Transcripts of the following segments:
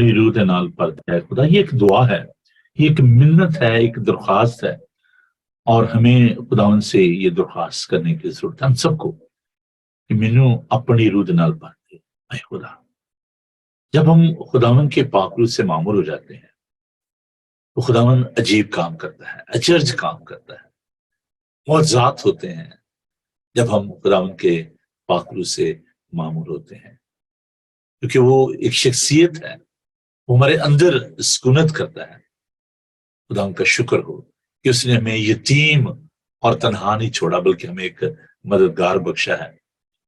اپنی روح دے نال بھر دے خدا. یہ ایک دعا ہے, یہ ایک منت ہے, ایک درخواست ہے, اور ہمیں خداوند سے یہ درخواست کرنے کی ضرورت ہے ہم سب کو کہ مینوں اپنی روح دے نال بھر دے اے خدا. جب ہم خداوند کے پاک روح سے معمور ہو جاتے ہیں تو خداوند عجیب کام کرتا ہے, اچرج کام کرتا ہے, معجزات ہوتے ہیں جب ہم خداوند کے پاک روح سے معمور ہوتے ہیں, کیونکہ وہ ایک شخصیت ہے, وہ ہمارے اندر سکونت کرتا ہے. خداوند کا شکر ہو کہ اس نے ہمیں یتیم اور تنہا نہیں چھوڑا بلکہ ہمیں ایک مددگار بخشا ہے.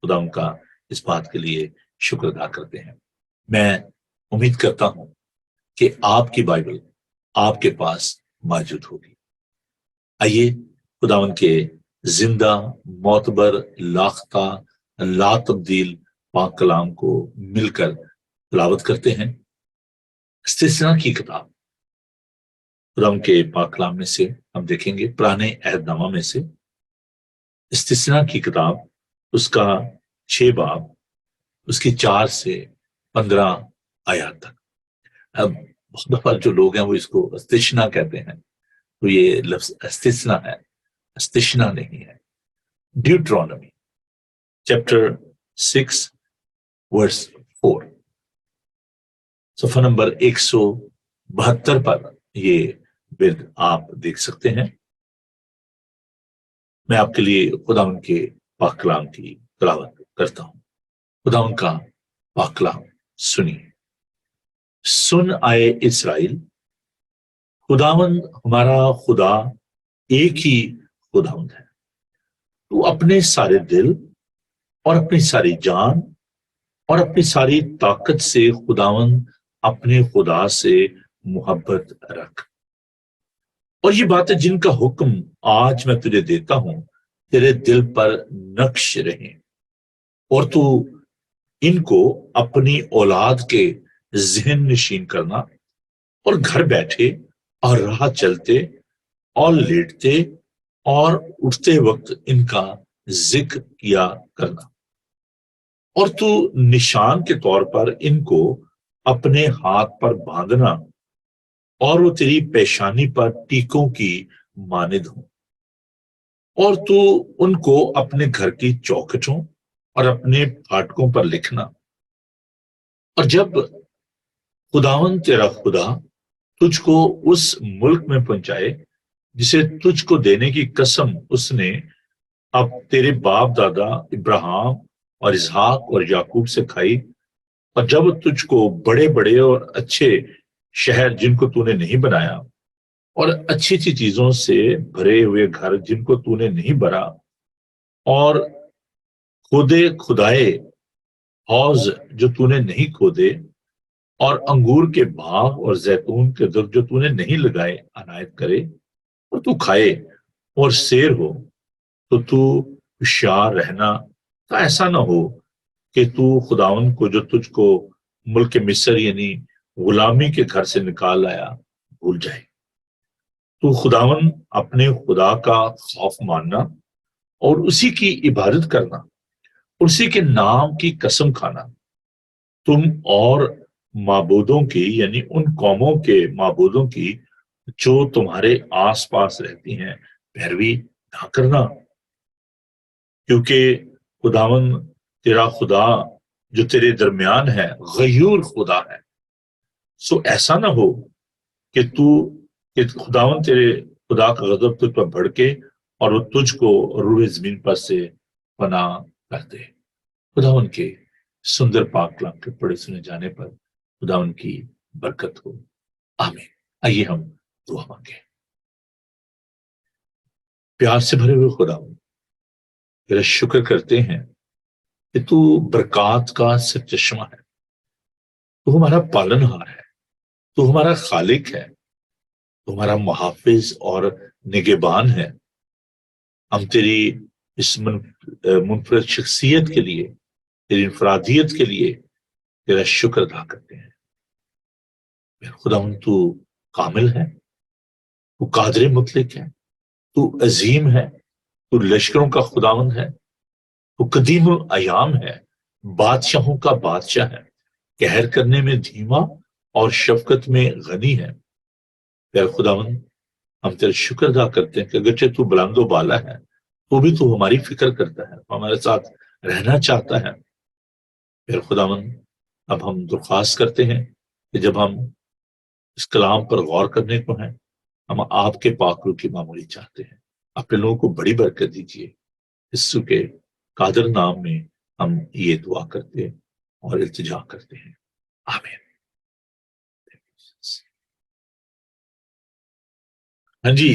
خداوند کا اس بات کے لیے شکر ادا کرتے ہیں. میں امید کرتا ہوں کہ آپ کی بائبل آپ کے پاس موجود ہوگی. آئیے خداوند کے زندہ, معتبر, لاختہ, لا تبدیل پاک کلام کو مل کر تلاوت کرتے ہیں. استثنا کی کتاب خداوند کے پاک کلام میں سے ہم دیکھیں گے, پرانے عہد نامہ میں سے استثنا کی کتاب, اس کا 6 باب, اس کی 4 سے 15 آیات تک. اب بہت دفعہ جو لوگ ہیں وہ اس کو استثنا کہتے ہیں, تو یہ لفظ استثنا ہے, استثنا نہیں ہے. ڈیوٹرونومی چیپٹر 6 ورس 4, صفحہ نمبر 172 پر یہ برد آپ دیکھ سکتے ہیں. میں آپ کے لیے خداوند کے پاک کلام کی تلاوت کرتا ہوں. خداوند کا پاک کلام سنیے. سن آئے اسرائیل, خداوند ہمارا خدا ایک ہی خداوند ہے. تو اپنے سارے دل اور اپنی ساری جان اور اپنی ساری طاقت سے خداوند اپنے خدا سے محبت رکھ, اور یہ باتیں جن کا حکم آج میں تجھے دیتا ہوں تیرے دل پر نقش رہیں, اور تو ان کو اپنی اولاد کے ذہن نشین کرنا, اور گھر بیٹھے اور راہ چلتے اور لیٹتے اور اٹھتے وقت ان کا ذکر کیا کرنا, اور تو نشان کے طور پر ان کو اپنے ہاتھ پر باندھنا, اور وہ تیری پیشانی پر ٹیکوں کی مانند ہوں, اور تو ان کو اپنے گھر کی چوکھٹوں اور اپنے پھاٹکوں پر لکھنا. اور جب خداوند تیرا خدا تجھ کو اس ملک میں پہنچائے جسے تجھ کو دینے کی قسم اس نے اب تیرے باپ دادا ابراہیم اور اسحاق اور یعقوب سے کھائی, اور جب تجھ کو بڑے بڑے اور اچھے شہر جن کو تو نے نہیں بنایا, اور اچھی اچھی چیزوں سے بھرے ہوئے گھر جن کو تو نے نہیں بھرا, اور کھودے کھدائے حوض جو تو نے نہیں کھودے, اور انگور کے باغ اور زیتون کے درخت جو تو نے نہیں لگائے عنایت کرے, اور تو کھائے اور سیر ہو, تو ہوشیار رہنا تو ایسا نہ ہو کہ تو خداوند کو جو تجھ کو ملک مصر یعنی غلامی کے گھر سے نکال لایا بھول جائے. تو خداوند اپنے خدا کا خوف ماننا اور اسی کی عبادت کرنا, اسی کے نام کی قسم کھانا, تم اور معبودوں کی یعنی ان قوموں کے معبودوں کی جو تمہارے آس پاس رہتی ہیں پیروی نہ کرنا, کیونکہ خداوند تیرا خدا جو تیرے درمیان ہے غیور خدا ہے. سو ایسا نہ ہو کہ خداوند تیرے خدا کا غضب تجھ پر بھڑکے اور وہ تجھ کو روح زمین پر سے پناہ کر دے. خداوند کے سندر پاک کلام کے پڑھے سنے جانے پر خداوند کی برکت ہو, آمین. آئیے ہم دعا مانگیں. پیار سے بھرے ہوئے خداوند, تیرا شکر کرتے ہیں کہ تو برکات کا سرچشمہ ہے, تو ہمارا پالن ہار ہے, تو ہمارا خالق ہے, تو ہمارا محافظ اور نگہبان ہے. ہم تیری اس منفرد شخصیت کے لیے, تیری انفرادیت کے لیے تیرا شکر ادا کرتے ہیں. خداوند تو کامل ہے, تو قادر مطلق ہے, تو عظیم ہے, تو لشکروں کا خداوند ہے, تو قدیم الایام ہے, بادشاہوں کا بادشاہ ہے, قہر کرنے میں دھیما اور شفقت میں غنی ہے۔ پھر خداوند ہم تیرا شکر ادا کرتے ہیں کہ اگرچہ تو بلند و بالا ہے تو بھی تو ہماری فکر کرتا ہے، ہمارے ساتھ رہنا چاہتا ہے۔ پھر خداوند اب ہم درخواست کرتے ہیں کہ جب ہم اس کلام پر غور کرنے کو ہیں، ہم آپ کے پاک روح کی معمولی چاہتے ہیں۔ اپنے لوگوں کو بڑی برکت دیجیے، یسوع کے قادر نام میں ہم یہ دعا کرتے اور التجا کرتے ہیں، آمین۔ ہاں جی،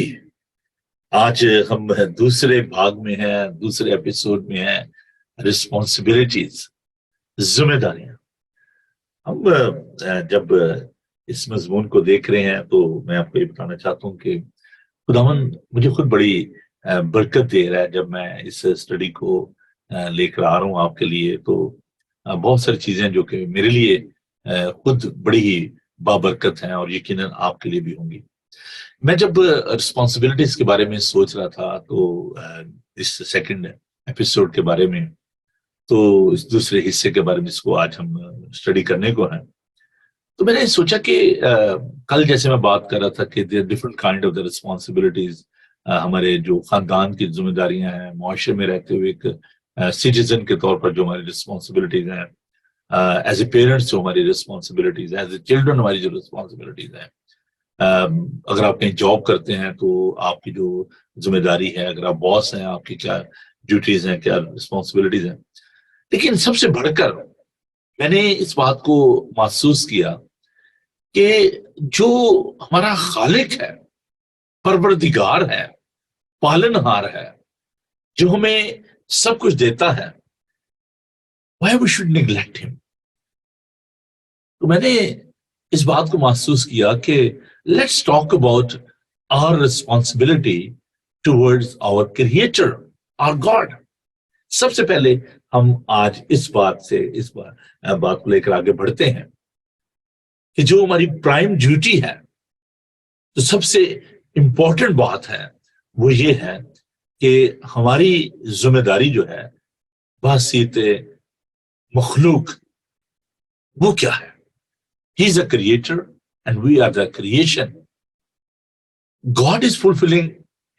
آج ہم دوسرے بھاگ میں ہیں، دوسرے ایپیسوڈ میں ہیں، رسپانسبلٹیز، ذمہ داریاں۔ ہم جب اس مضمون کو دیکھ رہے ہیں تو میں آپ کو یہ بتانا چاہتا ہوں کہ خداوند مجھے خود بڑی برکت دے رہا ہے۔ جب میں اس اسٹڈی کو لے کر آ رہا ہوں آپ کے لیے، تو بہت ساری چیزیں جو کہ میرے لیے خود بڑی ہی بابرکت ہیں اور یقیناً آپ کے لیے بھی ہوں گی۔ میں جب رسپانسبلٹیز کے بارے میں سوچ رہا تھا تو اس سیکنڈ ایپیسوڈ کے بارے میں، تو اس دوسرے حصے کے بارے میں اس کو آج ہم اسٹڈی کرنے کو ہیں، تو میں نے سوچا کہ کل جیسے میں بات کر رہا تھا کہ different kind of the responsibilities, ہمارے جو خاندان کی ذمہ داریاں ہیں، معاشرے میں رہتے ہوئے ایک سٹیزن کے طور پر جو ہماری رسپانسبلٹیز ہیں، ایز اے پیرنٹس جو ہماری رسپانسبلٹیز ہیں، ایز اے چلڈرن ہماری جو رسپانسبلٹیز ہیں، اگر آپ کہیں جاب کرتے ہیں تو آپ کی جو ذمہ داری ہے، اگر آپ باس ہیں آپ کی کیا ڈیوٹیز ہیں، کیا رسپانسبلٹیز ہیں۔ لیکن سب سے بڑھ کر میں نے اس بات کو محسوس کیا کہ جو ہمارا خالق ہے، پروردگار ہے، پالنہار ہے، جو ہمیں سب کچھ دیتا ہے، why we should neglect him؟ تو میں نے اس بات کو محسوس کیا کہ let's talk about our responsibility towards our creator, our God۔ سب سے پہلے ہم آج اس بات کو لے کر آگے بڑھتے ہیں کہ جو ہماری پرائم ڈیوٹی ہے، تو سب سے امپورٹنٹ بات ہے وہ یہ ہے کہ ہماری ذمہ داری جو ہے بحیثیت مخلوق، وہ کیا ہے؟ He is a creator and we are the creation۔ God is fulfilling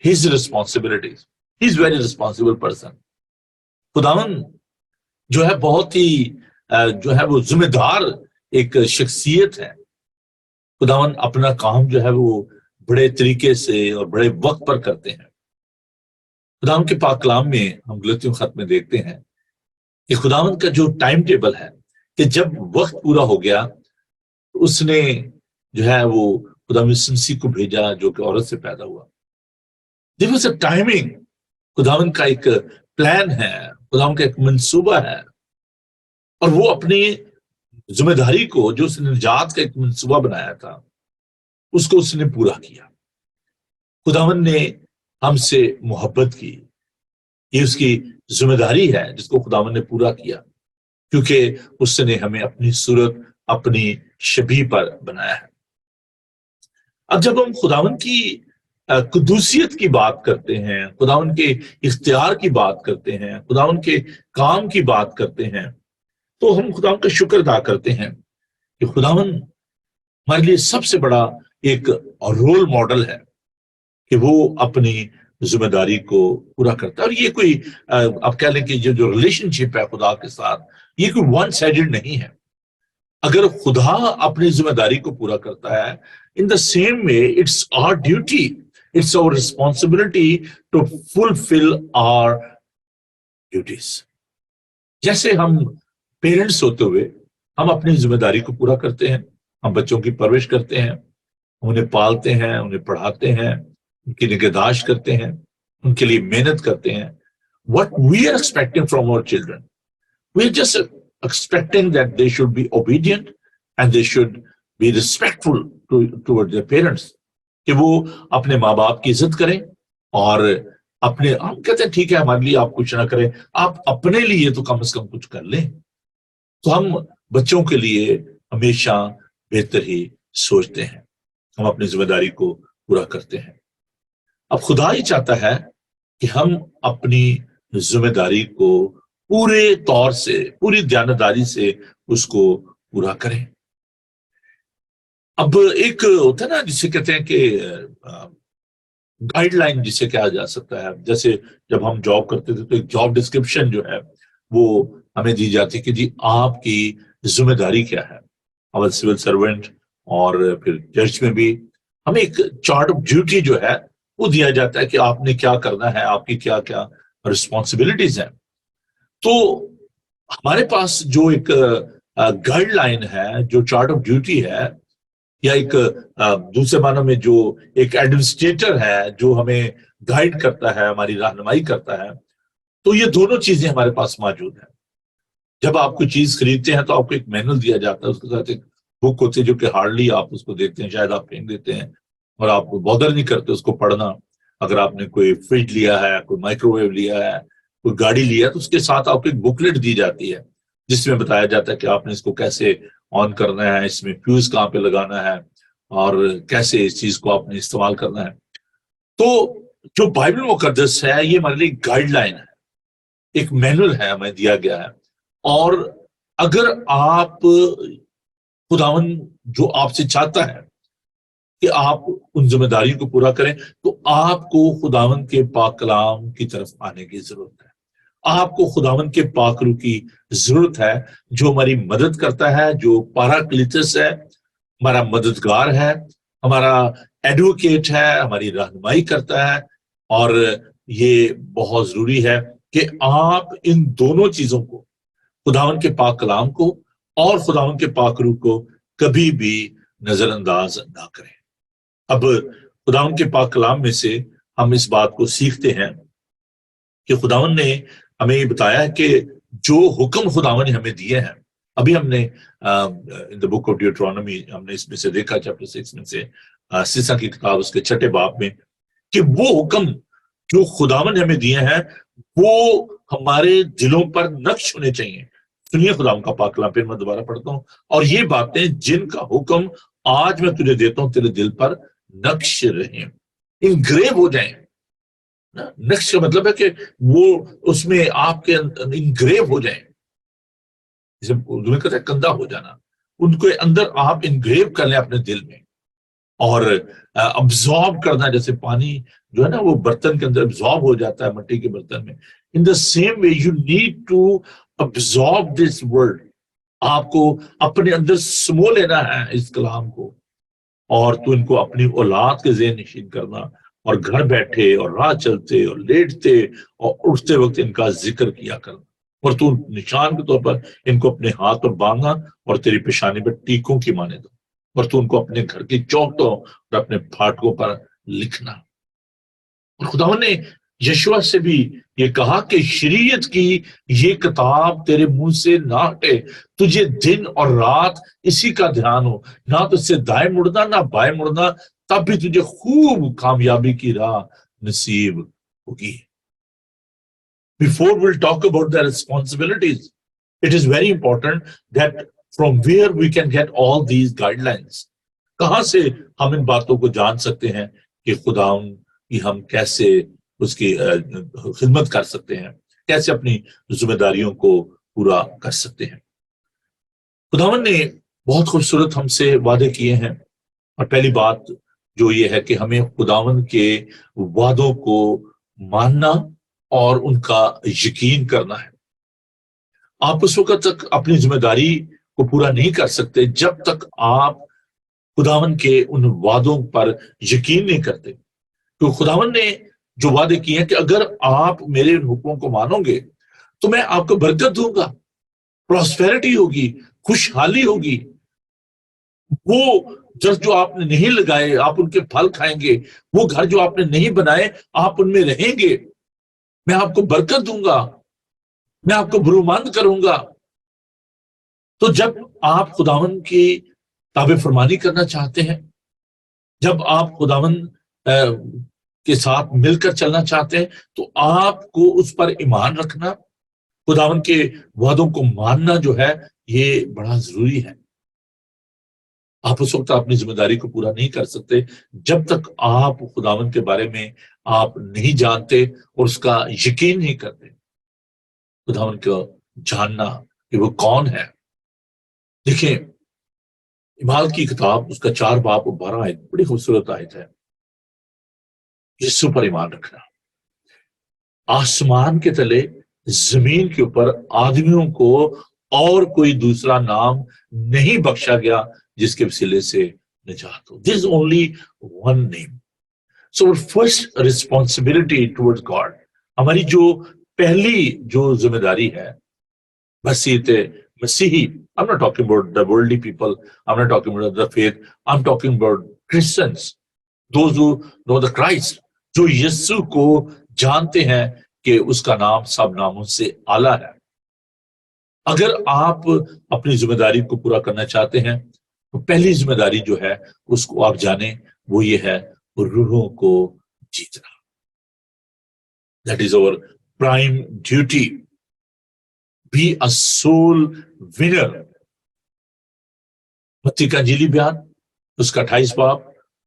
his responsibilities۔ He is very responsible person۔ خداوند جو ہے بہت ہی جو ہے وہ ذمہ دار ایک شخصیت ہے۔ خداوند اپنا کام جو ہے وہ بڑے طریقے سے اور بڑے وقت پر کرتے ہیں۔ خداوند کے پاک کلام میں ہم غلطیوں خط میں دیکھتے ہیں کہ خداوند کا جو ٹائم ٹیبل ہے کہ جب وقت پورا ہو گیا اس نے جو ہے وہ خداوند یسوع مسیح کو بھیجا جو کہ عورت سے پیدا ہوا۔ There was a timing۔ خداوند کا ایک پلان ہے، خداوند کا ایک منصوبہ ہے، اور وہ اپنی ذمہ داری کو جو اس نے نجات کا ایک منصوبہ بنایا تھا اس کو اس نے پورا کیا۔ خداوند نے ہم سے محبت کی، یہ اس کی ذمہ داری ہے جس کو خداوند نے پورا کیا، کیونکہ اس نے ہمیں اپنی صورت، اپنی شبیہ پر بنایا ہے۔ اب جب ہم خداوند کی قدوسیت کی بات کرتے ہیں، خداوند کے اختیار کی بات کرتے ہیں، خداوند کے کام کی بات کرتے ہیں، تو ہم خداوند کا شکر ادا کرتے ہیں کہ خداوند ہمارے لیے سب سے بڑا ایک رول ماڈل ہے کہ وہ اپنی ذمہ داری کو پورا کرتا ہے۔ اور یہ کوئی آپ کہہ لیں کہ جو ریلیشن شپ ہے خدا کے ساتھ، یہ کوئی ون سائیڈڈ نہیں ہے۔ اگر خدا اپنی ذمہ داری کو پورا کرتا ہے، in the same way it's our duty, it's our responsibility to fulfill our duties۔ جیسے ہم پیرنٹس ہوتے ہوئے ہم اپنی ذمہ داری کو پورا کرتے ہیں، ہم بچوں کی پرورش کرتے ہیں، انہیں پالتے ہیں، انہیں پڑھاتے ہیں، ان کی نگہداشت کرتے ہیں، ان کے لیے محنت کرتے ہیں۔ What we are expecting from our children, we are just expecting that they should be obedient and they should be respectful toward their parents، کہ وہ اپنے ماں باپ کی عزت کریں، اور اپنے ہم کہتے ہیں ٹھیک ہے ہمارے لیے آپ کچھ نہ کریں، آپ اپنے لیے تو کم از کم کچھ کر لیں۔ تو ہم بچوں کے لیے ہمیشہ بہتر ہی سوچتے ہیں، ہم اپنی ذمہ داری کو پورا کرتے ہیں۔ اب خدا ہی چاہتا ہے کہ ہم اپنی ذمہ داری کو پورے طور سے، پوری دیانتداری سے اس کو پورا کریں۔ اب ایک ہوتا ہے نا جسے کہتے ہیں کہ گائیڈ لائن جسے کہا جا سکتا ہے، جیسے جب ہم جاب کرتے تھے تو ایک جاب ڈسکرپشن جو ہے وہ ہمیں دی جاتی کہ جی آپ کی ذمہ داری کیا ہے، اور سول سرونٹ اور پھر چرچ میں بھی ہمیں ایک چارٹ آف ڈیوٹی جو ہے وہ دیا جاتا ہے کہ آپ نے کیا کرنا ہے، آپ کی کیا کیا رسپانسبلٹیز ہیں. تو ہمارے پاس جو ایک گائیڈ لائن ہے، جو چارٹ آف ڈیوٹی ہے، یا ایک دوسرے معنوں میں جو ایک ایڈمنسٹریٹر ہے جو ہمیں گائیڈ کرتا ہے، ہماری رہنمائی کرتا ہے، تو یہ دونوں چیزیں ہمارے پاس موجود ہیں. جب آپ کوئی چیز خریدتے ہیں تو آپ کو ایک مینول دیا جاتا ہے، اس کے ساتھ ایک بک ہوتی ہے جو کہ ہارڈلی آپ اس کو دیکھتے ہیں، شاید آپ پھینک دیتے ہیں اور آپ بادر نہیں کرتے اس کو پڑھنا. اگر آپ نے کوئی فریج لیا ہے، کوئی مائکرو ویو لیا ہے، کوئی گاڑی لیا ہے، تو اس کے ساتھ آپ کو ایک بکلیٹ دی جاتی ہے جس میں بتایا جاتا ہے کہ آپ نے اس کو کیسے آن کرنا ہے، اس میں فیوز کہاں پہ لگانا ہے، اور کیسے اس چیز کو آپ نے استعمال کرنا ہے. تو جو بائبل مقدس ہے یہ ہمارے لیے گائیڈ لائن ہے، ایک مینول ہے ہمیں دیا گیا ہے. اور اگر آپ خداون جو آپ سے چاہتا ہے کہ آپ ان ذمہ داریوں کو پورا کریں، تو آپ کو خداون کے پاک کلام کی طرف آنے کی ضرورت ہے. آپ کو خداون کے پاک روح کی ضرورت ہے جو ہماری مدد کرتا ہے، جو پاراکلیٹس ہے، ہمارا مددگار ہے، ہمارا ایڈوکیٹ ہے، ہماری رہنمائی کرتا ہے. اور یہ بہت ضروری ہے کہ آپ ان دونوں چیزوں کو، خداون کے پاک کلام کو اور خداون کے پاک روح کو، کبھی بھی نظر انداز نہ کریں. اب خداون کے پاک کلام میں سے ہم اس بات کو سیکھتے ہیں کہ خداون نے ہمیں یہ بتایا کہ جو حکم خداون نے ہمیں دیے ہیں، ابھی ہم نے in the book of Deuteronomy ہم نے اس میں سے دیکھا چیپٹر 6 میں سے سیسا کی کتاب اس کے 6 باب میں، کہ وہ حکم جو خداون نے ہمیں دیے ہیں وہ ہمارے دلوں پر نقش ہونے چاہیے. سنیے خداون کا پاک کلام، پھر میں دوبارہ پڑھتا ہوں. اور یہ باتیں جن کا حکم آج میں تجھے دیتا ہوں تیرے دل پر نقش رہیں، انگریو ہو جائیں. نقش کا مطلب ہے کہ وہ اس میں آپ کے انگریو ہو جائیں، جسے اردو میں کہتے ہیں کندہ ہو جانا. ان کو اندر آپ انگریو کر لیں اپنے دل میں، اور ابزارب کرنا، جیسے پانی جو ہے نا وہ برتن کے اندر ابزارب ہو جاتا ہے مٹی کے برتن میں. In the same way you need to absorb this word. آپ کو اپنے اندر سمو لینا ہے اس کلام کو، اور تو ان کو اپنی اولاد کے ذہن نشین کرنا، اور گھر بیٹھے اور راہ چلتے اور لیٹتے اور اٹھتے وقت ان کا ذکر کیا کرنا. اور تو نشان کے طور پر ان کو اپنے ہاتھ پر باندھنا اور تیری پیشانی پر ٹیکوں کی مانے دو، اور تو ان کو اپنے گھر کی چوکھٹوں اور اپنے پھاٹکوں پر لکھنا. اور خداوند نے یشوع سے بھی یہ کہا کہ شریعت کی یہ کتاب تیرے منہ سے نہ ہٹے، تجھے دن اور رات اسی کا دھیان ہو، نہ تو اس سے دائیں مڑنا نہ بائیں مڑنا، تب بھی تجھے خوب کامیابی کی راہ نصیب ہوگی. Before we'll talk about the responsibilities, it is very important that from where we can get all these guidelines. کہاں سے ہم ان باتوں کو جان سکتے ہیں کہ خداوند کی ہم کیسے اس کی خدمت کر سکتے ہیں، کیسے اپنی ذمہ داریوں کو پورا کر سکتے ہیں. خداوند نے بہت خوبصورت ہم سے وعدے کیے ہیں، اور پہلی بات جو یہ ہے کہ ہمیں خداوند کے وعدوں کو ماننا اور ان کا یقین کرنا ہے. آپ اس وقت تک اپنی ذمہ داری کو پورا نہیں کر سکتے جب تک آپ خداوند کے ان وعدوں پر یقین نہیں کرتے. تو خداوند نے جو وعدے کیے ہیں کہ اگر آپ میرے ان حکموں کو مانو گے تو میں آپ کو برکت دوں گا، پراسپیرٹی ہوگی، خوشحالی ہوگی. وہ جس جو آپ نے نہیں لگائے آپ ان کے پھل کھائیں گے، وہ گھر جو آپ نے نہیں بنائے آپ ان میں رہیں گے. میں آپ کو برکت دوں گا، میں آپ کو برومند کروں گا. تو جب آپ خداوند کی تابع فرمانی کرنا چاہتے ہیں، جب آپ خداوند کے ساتھ مل کر چلنا چاہتے ہیں، تو آپ کو اس پر ایمان رکھنا، خداوند کے وعدوں کو ماننا جو ہے یہ بڑا ضروری ہے. آپ اس وقت اپنی ذمہ داری کو پورا نہیں کر سکتے جب تک آپ خداوند کے بارے میں آپ نہیں جانتے اور اس کا یقین نہیں کرتے. خداوند کو جاننا کہ وہ کون ہے. دیکھیں اعمال کی کتاب اس کا 4 باب اور 12 آیت بڑی خوبصورت آیت ہے. یسوع پر ایمان رکھنا. آسمان کے تلے زمین کے اوپر آدمیوں کو اور کوئی دوسرا نام نہیں بخشا گیا جس کے وسیلے سے نجات ہو. There is only one name. So our first responsibility towards God, ہماری جو پہلی جو ذمہ داری ہے مسیحی, I'm not talking about the worldly people, I'm not talking about the faith, I'm talking about Christians, those who know the Christ, جو یسوع کو جانتے ہیں کہ اس کا نام سب ناموں سے اعلیٰ ہے. اگر آپ اپنی ذمہ داری کو پورا کرنا چاہتے ہیں تو پہلی ذمہ داری جو ہے اس کو آپ جانیں, وہ یہ ہے روحوں کو جیتنا. That is our prime duty. Be a soul winner. متی کا انجیلی بیان اس کا 28 باب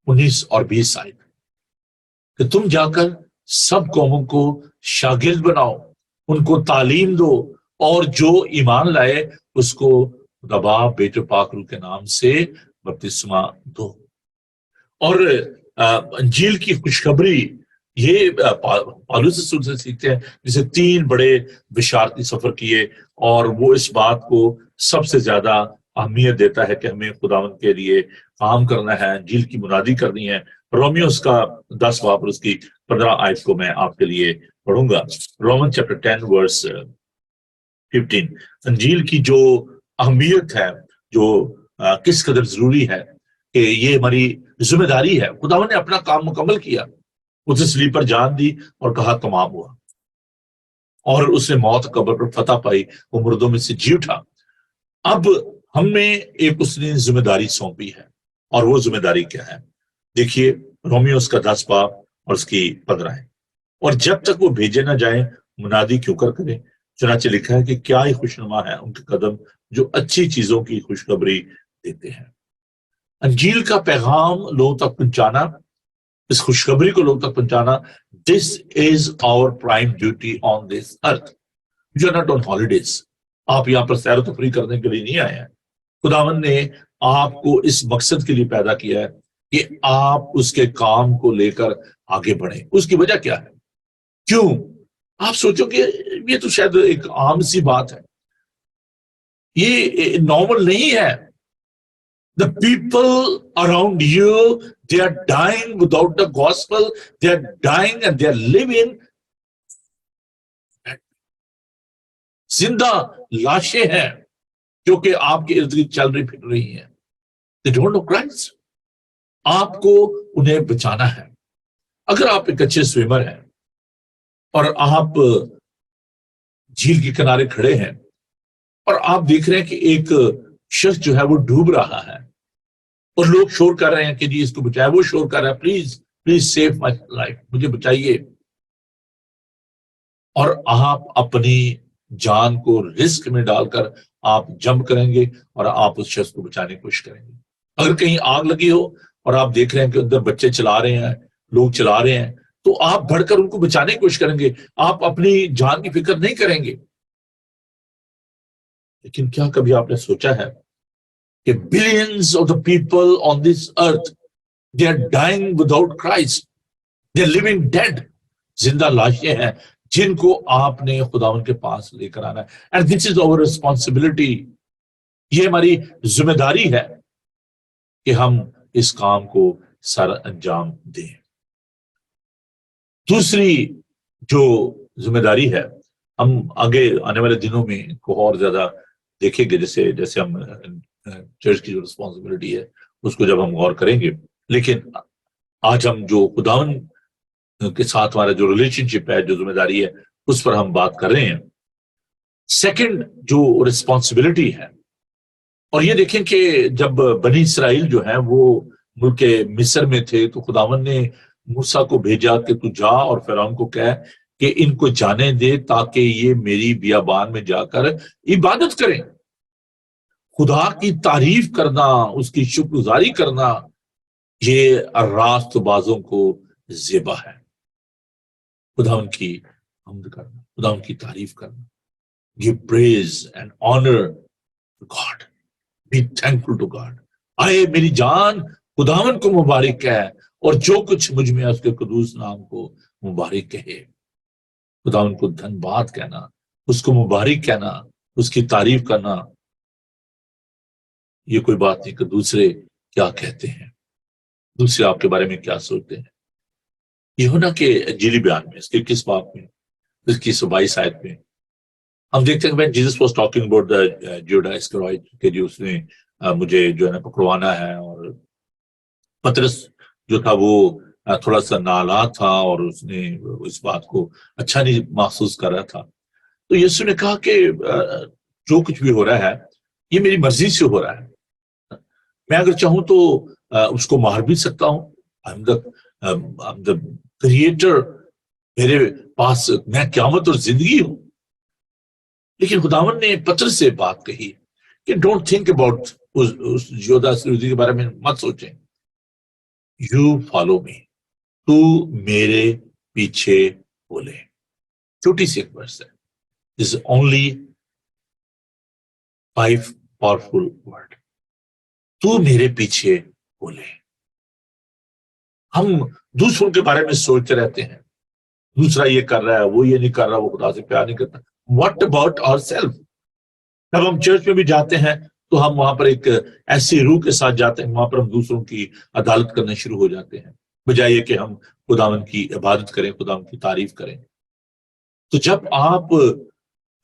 19 اور 20 آیت کہ تم جا کر سب قوموں کو شاگرد بناؤ, ان کو تعلیم دو, اور جو ایمان لائے اس کو خدا باپ بیٹے پاک روح کے نام سے بپتسمہ دو. اور انجیل کی خوشخبری یہ پالوس رسول سے سیکھتے ہیں, جسے 3 بڑے بشارتی سفر کیے, اور وہ اس بات کو سب سے زیادہ اہمیت دیتا ہے کہ ہمیں خداوند کے لیے کام کرنا ہے, انجیل کی منادی کرنی ہے. رومیو اس کا 10 باب اور اس کی 15 آیت کو میں آپ کے لیے پڑھوں گا. رومن چیپٹر 10 ورس 15. انجیل کی جو اہمیت ہے, جو کس قدر ضروری ہے کہ یہ ہماری ذمہ داری ہے. خداوند نے اپنا کام مکمل کیا, اسے صلیب پر جان دی اور کہا تمام ہوا, اور اس نے موت قبر پر فتح پائی, وہ مردوں میں سے جی اٹھا. اب ہمیں ایک اس نے ذمہ داری سونپی ہے, اور وہ ذمہ داری کیا ہے؟ دیکھیے رومیو اس کا 10 باب اور اس کی 15 ہے. اور جب تک وہ بھیجے نہ جائیں منادی کیوں کر کریں, چنانچہ لکھا ہے کہ کیا ہی خوشنما ہے ان کے قدم جو اچھی چیزوں کی خوشخبری دیتے ہیں. انجیل کا پیغام لوگوں تک پہنچانا, اس خوشخبری کو لوگوں تک پہنچانا, this is our prime duty on this earth. You are not on holidays. آپ یہاں پر سیر و تفریح کرنے کے لیے نہیں آئے ہیں. خداوند نے آپ کو اس مقصد کے لیے پیدا کیا ہے کہ آپ اس کے کام کو لے کر آگے بڑھیں. اس کی وجہ کیا ہے؟ کیوں؟ آپ سوچو کہ یہ تو شاید ایک عام سی بات ہے, یہ نارمل نہیں ہے. The people around you, they are dying without the gospel, they are dying and they are living. زندہ لاشیں ہیں جو کہ آپ کے ارد گرد چل رہی پھر رہی ہیں. They don't know Christ. آپ کو انہیں بچانا ہے. اگر آپ ایک اچھے سوئمر ہیں اور آپ جھیل کے کنارے کھڑے ہیں اور آپ دیکھ رہے ہیں کہ ایک شخص جو ہے وہ ڈوب رہا ہے, اور لوگ شور کر رہے ہیں کہ جی اس کو بچائے, وہ شور کر رہا ہے please please save my life, مجھے بچائیے, اور آپ اپنی جان کو رسک میں ڈال کر آپ جمپ کریں گے اور آپ اس شخص کو بچانے کی کوشش کریں گے. اگر کہیں آگ لگی ہو اور آپ دیکھ رہے ہیں کہ اندر بچے چلا رہے ہیں, لوگ چلا رہے ہیں, تو آپ بڑھ کر ان کو بچانے کی کوشش کریں گے, آپ اپنی جان کی فکر نہیں کریں گے. لیکن کیا کبھی آپ نے سوچا ہے کہ billions of the people on this earth, they are dying without Christ, they are living dead. زندہ لاشیں ہیں جن کو آپ نے خداوند کے پاس لے کر آنا ہے. And this is our responsibility. یہ ہماری ذمہ داری ہے کہ ہم اس کام کو سر انجام دیں. دوسری جو ذمہ داری ہے, ہم آگے آنے والے دنوں میں کو اور زیادہ دیکھیں گے, جیسے ہم چرچ کی جو رسپانسبلٹی ہے اس کو جب ہم غور کریں گے. لیکن آج ہم جو خداوند کے ساتھ ہمارا جو ریلیشن شپ ہے, جو ذمہ داری ہے, اس پر ہم بات کر رہے ہیں. سیکنڈ جو رسپانسبلٹی ہے, اور یہ دیکھیں کہ جب بنی اسرائیل جو ہے وہ ملک مصر میں تھے تو خداوند نے موسیٰ کو بھیجا کہ تو جا اور فرعون کو کہہ کہ ان کو جانے دے تاکہ یہ میری بیابان میں جا کر عبادت کریں. خدا کی تعریف کرنا, اس کی شکر گزاری کرنا, یہ راست بازوں کو زیبا ہے. خدا ان کی حمد کرنا, خدا ان کی تعریف کرنا. Give praise and honor to God. Be thankful to God. آئے میری جان خداون کو مبارک ہے، اور جو کچھ مجھ میں ہے اس کے قدوس نام کو مبارک کہے۔ خداون کو دھن باد کہنا، اس کو مبارک کہنا، اس کی تعریف کرنا، یہ کوئی بات نہیں کہ دوسرے کیا کہتے ہیں، دوسرے آپ کے بارے میں کیا سوچتے ہیں۔ یوحنا کے انجیلی بیان میں اس کے 21 باب میں، اس کی 22 آیت میں ہم دیکھتے ہیں کہ Jesus was talking about the Judah script, کہ جو اس نے مجھے جو ہے نا پکڑوانا ہے، اور پترس جو تھا وہ تھوڑا سا نالا تھا اور اس نے اس بات کو اچھا نہیں محسوس کر رہا تھا۔ تو یسوع نے کہا کہ جو کچھ بھی ہو رہا ہے یہ میری مرضی سے ہو رہا ہے، میں اگر چاہوں تو اس کو مار بھی سکتا ہوں، I'm the creator، میرے پاس میں قیامت اور زندگی ہوں۔ لیکن خداوند نے پترس سے بات کہی کہ ڈونٹ تھنک اباؤٹ اس یودا اسکریوزی کے بارے میں مت سوچیں، یو فالو می، تو میرے پیچھے بولے۔ چھوٹی سی ایک ورس ہے، is only 5 powerful word، تو میرے پیچھے بولے۔ ہم دوسروں کے بارے میں سوچتے رہتے ہیں، دوسرا یہ کر رہا ہے، وہ یہ نہیں کر رہا، وہ خدا سے پیار نہیں کرتا۔ What about our self? جب ہم چرچ میں بھی جاتے ہیں تو ہم وہاں پر ایک ایسی روح کے ساتھ جاتے ہیں، وہاں پر ہم دوسروں کی عدالت کرنا شروع ہو جاتے ہیں، بجائے کہ ہم خداوند کی عبادت کریں، خداوند کی تعریف کریں۔ تو جب آپ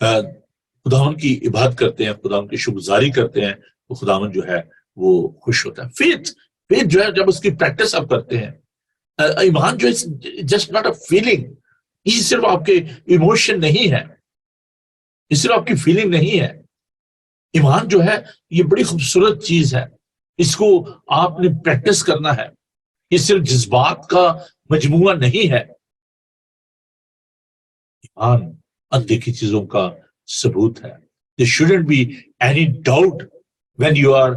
خداوند کی عبادت کرتے ہیں، خداوند کی شکرگزاری کرتے ہیں، تو خداوند جو ہے وہ خوش ہوتا ہے۔ فیتھ جو ہے جب اس کی پریکٹس آپ کرتے ہیں، ایمان جو ہے جسٹ ناٹ اے فیلنگ، یہ صرف آپ کے ایموشن نہیں ہے، یہ صرف آپ کی فیلنگ نہیں ہے۔ ایمان جو ہے یہ بڑی خوبصورت چیز ہے، اس کو آپ نے پریکٹس کرنا ہے، یہ صرف جذبات کا مجموعہ نہیں ہے۔ ایمان اندیکھی چیزوں کا ثبوت ہے۔ There shouldn't be any doubt when you are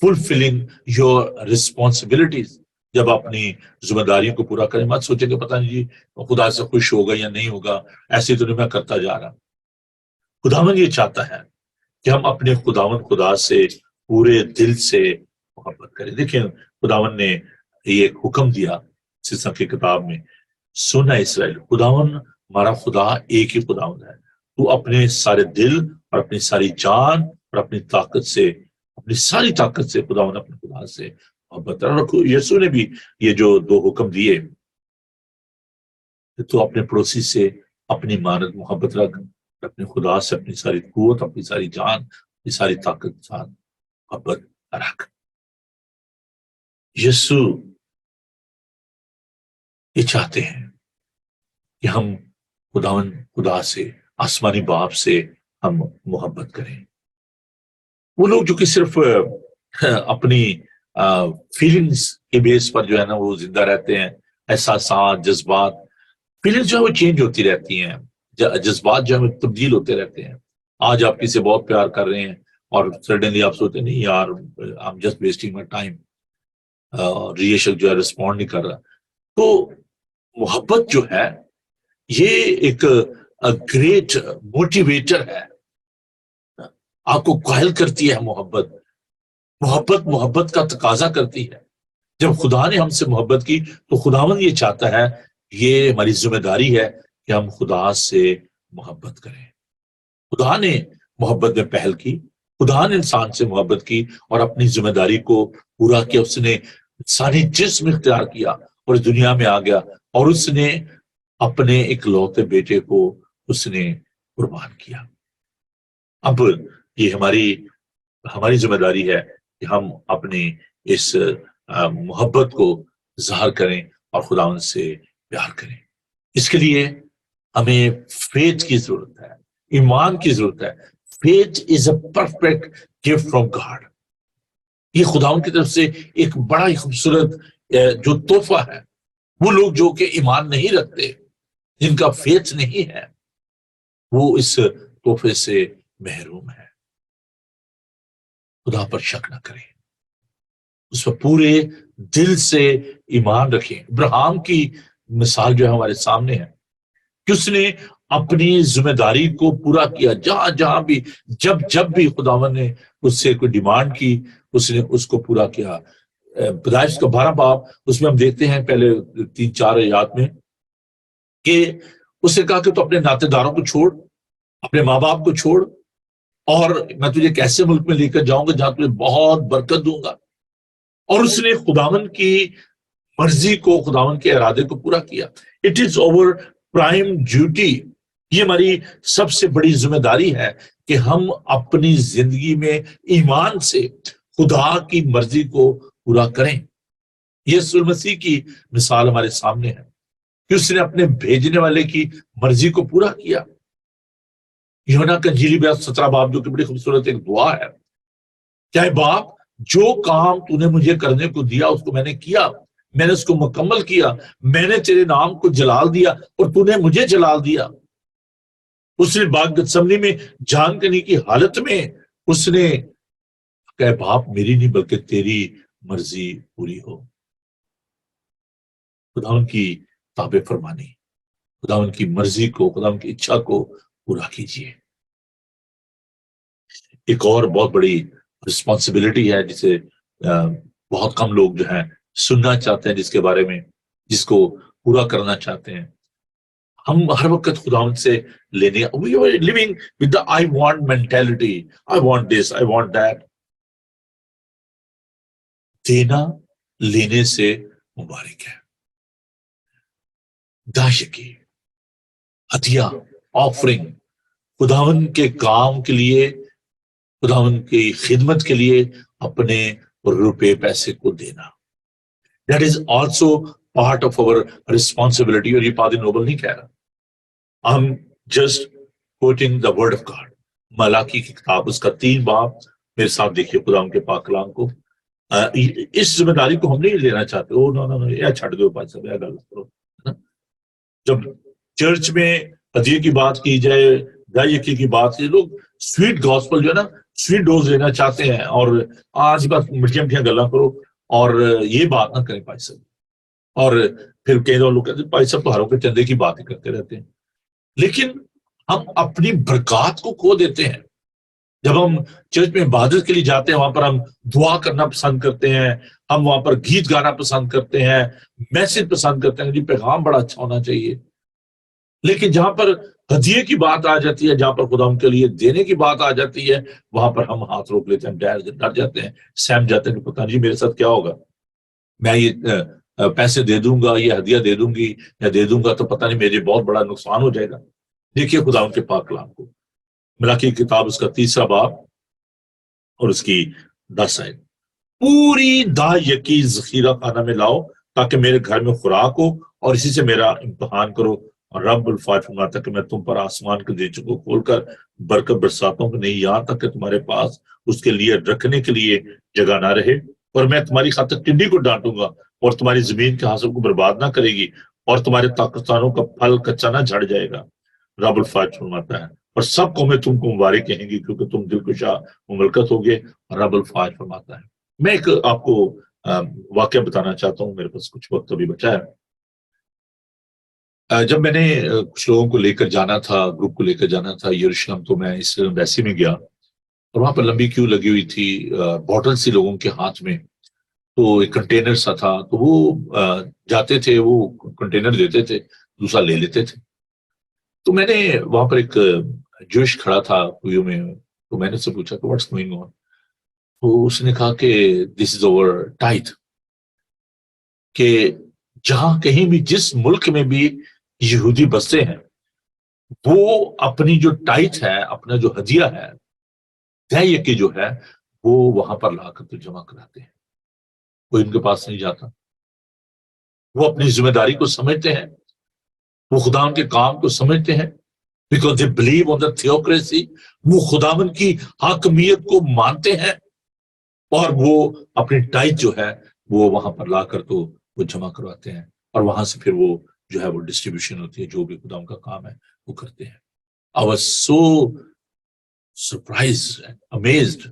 fulfilling your responsibilities۔ جب اپنی ذمہ داریوں کو پورا کریں، مت سوچیں کہ پتہ نہیں جی خدا سے خوش ہوگا یا نہیں ہوگا، ایسے تو نہیں میں کرتا جا رہا۔ خداوند یہ چاہتا ہے کہ ہم اپنے خدا سے پورے دل سے محبت کریں۔ دیکھیں خداوند نے یہ ایک حکم دیا سیسا کی کتاب میں، سنا اسرائیل، خداوند ہمارا خدا ایک ہی خداوند ہے، تو اپنے سارے دل اور اپنی ساری جان اور اپنی طاقت سے، اپنی ساری طاقت سے خداوند اپنے خدا سے محبت رکھو۔ یسوع نے بھی یہ جو 2 حکم دیے، تو اپنے پڑوسی سے اپنی مانت محبت رکھ، اپنے خدا سے اپنی ساری قوت، اپنی ساری جان، اپنی ساری طاقت ساتھ محبت رکھ۔ یسوع یہ چاہتے ہیں کہ ہم خدا سے، آسمانی باپ سے ہم محبت کریں۔ وہ لوگ جو کہ صرف اپنی فیلنگز کے بیس پر جو ہے نا وہ زندہ رہتے ہیں، احساسات، جذبات، فیلنگز جو ہے وہ چینج ہوتی رہتی ہیں، جذبات جو ہے تبدیل ہوتے رہتے ہیں۔ آج آپ کسی سے بہت پیار کر رہے ہیں اور سڈنلی آپ سوچتے نہیں یار I'm just wasting my time، اور یہ شخص جو ہے رسپونڈ نہیں کر رہا۔ تو محبت جو ہے یہ ایک گریٹ موٹیویٹر ہے، آپ کو قائل کرتی ہے۔ محبت کا تقاضا کرتی ہے۔ جب خدا نے ہم سے محبت کی تو خداوند یہ چاہتا ہے، یہ ہماری ذمہ داری ہے کہ ہم خدا سے محبت کریں۔ خدا نے محبت میں پہل کی، خدا نے انسان سے محبت کی اور اپنی ذمہ داری کو پورا کیا۔ اس نے انسانی جسم اختیار کیا اور اس دنیا میں آ گیا، اور اس نے اپنے اکلوتے بیٹے کو اس نے قربان کیا۔ اب یہ ہماری ذمہ داری ہے کہ ہم اپنی اس محبت کو ظاہر کریں اور خداوند سے پیار کریں۔ اس کے لیے ہمیں فیتھ کی ضرورت ہے، ایمان کی ضرورت ہے۔ Faith is a perfect gift from God, یہ خداوند کی طرف سے ایک بڑا ہی خوبصورت جو تحفہ ہے۔ وہ لوگ جو کہ ایمان نہیں رکھتے، جن کا فیتھ نہیں ہے، وہ اس تحفے سے محروم ہے۔ خدا پر شک نہ کریں، اس پر پورے دل سے ایمان رکھیں۔ ابراہیم کی مثال جو ہے ہمارے سامنے ہے کہ اس نے اپنی ذمہ داری کو پورا کیا، جہاں بھی جب بھی خداوند نے اس سے کوئی ڈیمانڈ کی، اس نے اس کو پورا کیا۔ پیدائش کا 12 باب، اس میں ہم دیکھتے ہیں پہلے 3-4 آیات میں کہ اس نے کہا کہ تو اپنے ناطے داروں کو چھوڑ، اپنے ماں باپ کو چھوڑ، اور میں تجھے ایک ایسے ملک میں لے کر جاؤں گا جہاں تجھے بہت برکت دوں گا۔ اور اس نے خداوند کی مرضی کو، خداوند کے ارادے کو پورا کیا۔ It is over prime duty, یہ ہماری سب سے بڑی ذمہ داری ہے کہ ہم اپنی زندگی میں ایمان سے خدا کی مرضی کو پورا کریں۔ یسوع مسیح کی مثال ہمارے سامنے ہے کہ اس نے اپنے بھیجنے والے کی مرضی کو پورا کیا۔ یوحنا کا انجیلی 17 باب، جو کہ بڑی خوبصورت ایک دعا ہے، کیا باپ جو کام تو نے مجھے کرنے کو دیا اس کو میں نے کیا، میں نے اس کو مکمل کیا، میں نے تیرے نام کو جلال دیا اور تو نے مجھے جلال دیا۔ اس نے باغ گتسمنی میں جان کنی کی حالت میں اس نے کہ باپ میری نہیں بلکہ تیری مرضی پوری ہو۔ خداوند کی تابع فرمانی، خداوند کی مرضی کو، خداوند کی اچھا کو پورا کیجیے۔ ایک اور بہت بڑی رسپانسبلٹی ہے جسے بہت کم لوگ جو ہیں سننا چاہتے ہیں، جس کے بارے میں، جس کو پورا کرنا چاہتے ہیں۔ ہم ہر وقت خداوند سے لینے، we are living with the I want mentality, I want this, I want that۔ دینا لینے سے مبارک ہے۔ داشکی، عطیہ، آفرنگ، خداوند کے کام کے لیے، خداوند کی خدمت کے لیے اپنے روپے پیسے کو دینا، that is also part of our responsibility۔ اور یہ پادری نوبل نہیں کہہ رہا، I'm just quoting the word of God۔ ملاکی کی کتاب، اس کا 3 باب، میرے ساتھ دیکھیے خداوند کے پاک کلام کو۔ اس ذمہ داری کو ہم نہیں لینا چاہتے، او نو یہ چھੱਡ دو بھائی صاحب، یہ گل کرو۔ جب چرچ میں ہدیے کی بات کی جائے، دائیکی کی بات کی، لوگ سویٹ گاسپل جو ہے نا، سویٹ ڈوز لینا چاہتے ہیں، اور آج بات میٹھیاں میٹھیاں گلاں کرو اور یہ بات نہ کریں بھائی صاحب۔ اور پھر کئی لوگ کہتے ہیں بھائی صاحب تو ہروں کے چندے کی بات ہی کرتے رہتے ہیں، لیکن ہم اپنی برکات کو کھو دیتے ہیں۔ جب ہم چرچ میں عبادت کے لیے جاتے ہیں، وہاں پر ہم دعا کرنا پسند کرتے ہیں، ہم وہاں پر گیت گانا پسند کرتے ہیں، میسج پسند کرتے ہیں، جی پیغام بڑا اچھا ہونا چاہیے، لیکن جہاں پر ہدیے کی بات آ جاتی ہے، جہاں پر خدا ان کے لیے دینے کی بات آ جاتی ہے، وہاں پر ہم ہاتھ روک لیتے ہیں، ڈر جاتے ہیں، سہم جاتے ہیں کہ پتہ نہیں میرے ساتھ کیا ہوگا، میں یہ پیسے دے دوں گا، یہ ہدیہ دے دوں گی یا دے دوں گا تو پتہ نہیں میرے بہت بڑا نقصان ہو جائے گا۔ دیکھیے خدا ان کے پاک کلام کو، ملاکی کی کتاب، اس کا 3 باب اور اس کی 10 آیت۔ پوری دا یقی ذخیرہ خانہ میں لاؤ تاکہ میرے گھر میں خوراک ہو، اور اسی سے میرا امتحان کرو۔ اور رب الفاظ فرماتا کہ میں تم پر آسمان کے دریچوں کو کھول کر برکت برساتوں کو نہیں، یہاں تک کہ تمہارے پاس اس کے لیے رکھنے کے لیے جگہ نہ رہے، اور میں تمہاری خاطر ٹڈی کو ڈانٹوں گا اور تمہاری زمین کے حاصل کو برباد نہ کرے گی، اور تمہارے طاقتوروں کا پھل کچا نہ جھڑ جائے گا۔ رب الفاظ فرماتا ہے اور سب قومیں تم کو مبارک کہیں گی کیونکہ تم دلکشا مملکت ہوگے۔ رب الفاظ فرماتا ہے۔ میں ایک آپ کو واقعہ بتانا چاہتا ہوں، میرے پاس کچھ وقت ابھی بچا ہے۔ جب میں نے کچھ لوگوں کو لے کر جانا تھا، گروپ کو لے کر جانا تھا یروشلم، تو میں اس ایمبیسی میں گیا اور وہاں پر لمبی کیو لگی ہوئی تھی، بوٹل سی لوگوں کے ہاتھ میں، تو ایک کنٹینر سا تھا، تو وہ جاتے تھے، وہ کنٹینر دیتے تھے، دوسرا لے لیتے تھے۔ تو میں نے وہاں پر ایک جوش کھڑا تھا کوئیوں میں، تو میں نے اس سے پوچھا کہ واٹس گوئنگ آن، تو اس نے کہا کہ دس از اوور ٹائٹ، کہ جہاں کہیں بھی، جس ملک میں بھی یہودی بستے ہیں، وہ اپنی جو ٹائٹ ہے، اپنا جو ہدیہ ہے، دہیکی جو ہے، وہ وہاں پر لا کر جمع کراتے ہیں، کوئی ان کے پاس نہیں جاتا۔ وہ اپنی ذمہ داری کو سمجھتے ہیں، وہ خداوند کے کام کو سمجھتے ہیں، because they believe on the theocracy، وہ خداوند کی حاکمیت کو مانتے ہیں، اور وہ اپنی ٹائٹ جو ہے وہ وہاں پر لا کر تو وہ جمع کرواتے ہیں، اور وہاں سے پھر وہ جو ہے وہ ڈسٹریبیوشن ہوتی ہے، جو بھی خداوند کا کام ہے وہ کرتے ہیں۔ I was so surprised and amazed،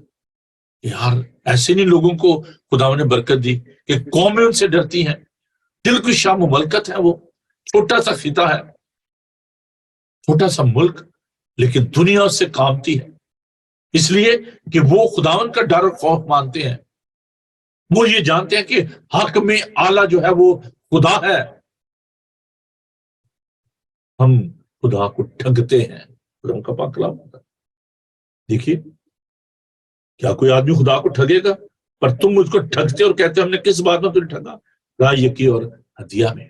یار ایسے نہیں لوگوں کو خداوند نے برکت دی کہ قومیں ان سے ڈرتی ہیں، دل کی شاہ مملکت ہے، وہ چھوٹا سا خطہ ہے، چھوٹا سا ملک، لیکن دنیا اس سے کامتی ہے، اس لیے کہ وہ خداوند کا ڈر اور خوف مانتے ہیں، وہ یہ جانتے ہیں کہ حق میں اعلیٰ جو ہے وہ خدا ہے. ہم خدا کو ٹھگتے ہیں. خدا کا پاک کلام ہوتا ہے. دیکھیے کیا کوئی آدمی خدا کو ٹھگے گا؟ پر تم مجھ کو ٹھگتے اور کہتے ہم نے کس بات میں تمہیں ٹھگا؟ یقین اور ہدیہ میں.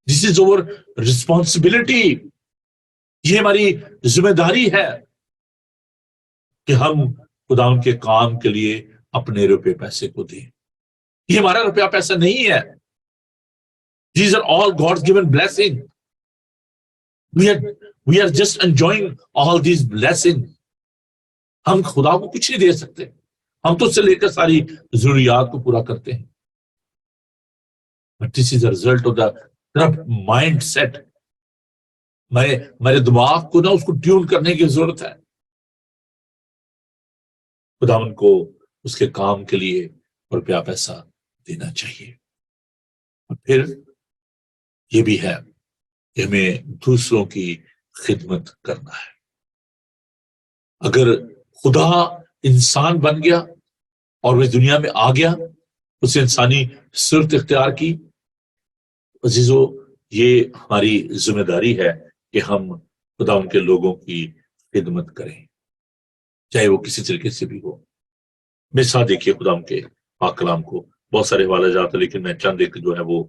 دس از اوور رسپانسبلٹی. یہ ہماری ذمہ داری ہے کہ ہم خدا ان کے کام کے لیے اپنے روپے پیسے کو دیں. یہ ہمارا روپیہ پیسہ نہیں ہے. These are all God's given blessing. We are just enjoying all these blessings. ہم خدا کو کچھ نہیں دے سکتے. ہم تو اس سے لے کر ساری ضروریات کو پورا کرتے ہیں. But this is a result of the corrupt mindset. میرے دماغ کو اس کو ٹیون کرنے کی ضرورت ہے. خدا ان کو اس کے کام کے لیے روپیہ پیسہ دینا چاہیے. اور پھر یہ بھی ہے کہ ہمیں دوسروں کی خدمت کرنا ہے. اگر خدا انسان بن گیا اور وہ دنیا میں آ گیا, اس انسانی صورت اختیار کی, عزیزو یہ ہماری ذمہ داری ہے کہ ہم خدا ان کے لوگوں کی خدمت کریں, چاہے وہ کسی طریقے سے بھی ہو. مثال دیکھیے خدا ان کے پاک کلام کو, بہت سارے حوالے جات ہیں لیکن میں چند ایک جو ہے وہ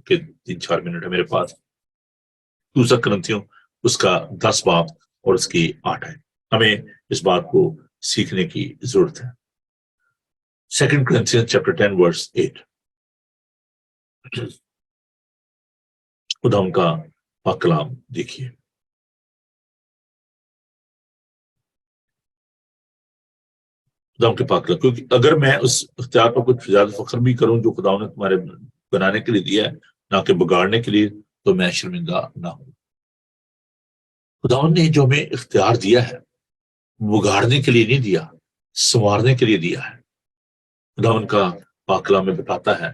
3-4 منٹ ہے میرے پاس. دوسرا کرنتھیوں اس کا 10 باب اور اس کی 8 ہے. ہمیں اس بات کو سیکھنے کی ضرورت ہے. 2 Corinthians chapter 10 verse 8. خدا ان کا پاک کلام دیکھیے. خدا ان کے پاک کلام, کیونکہ اگر میں اس اختیار پر کچھ زیادہ فخر بھی کروں جو خدا نے تمہارے بنانے کے لیے دیا ہے نہ کہ بگاڑنے کے لیے, تو میں شرمندہ نہ ہوں. خدا نے جو ہمیں اختیار دیا ہے بگاڑنے کے لیے نہیں دیا, سنوارنے کے لیے دیا ہے. خدا ان کا پاک کلام میں بتاتا ہے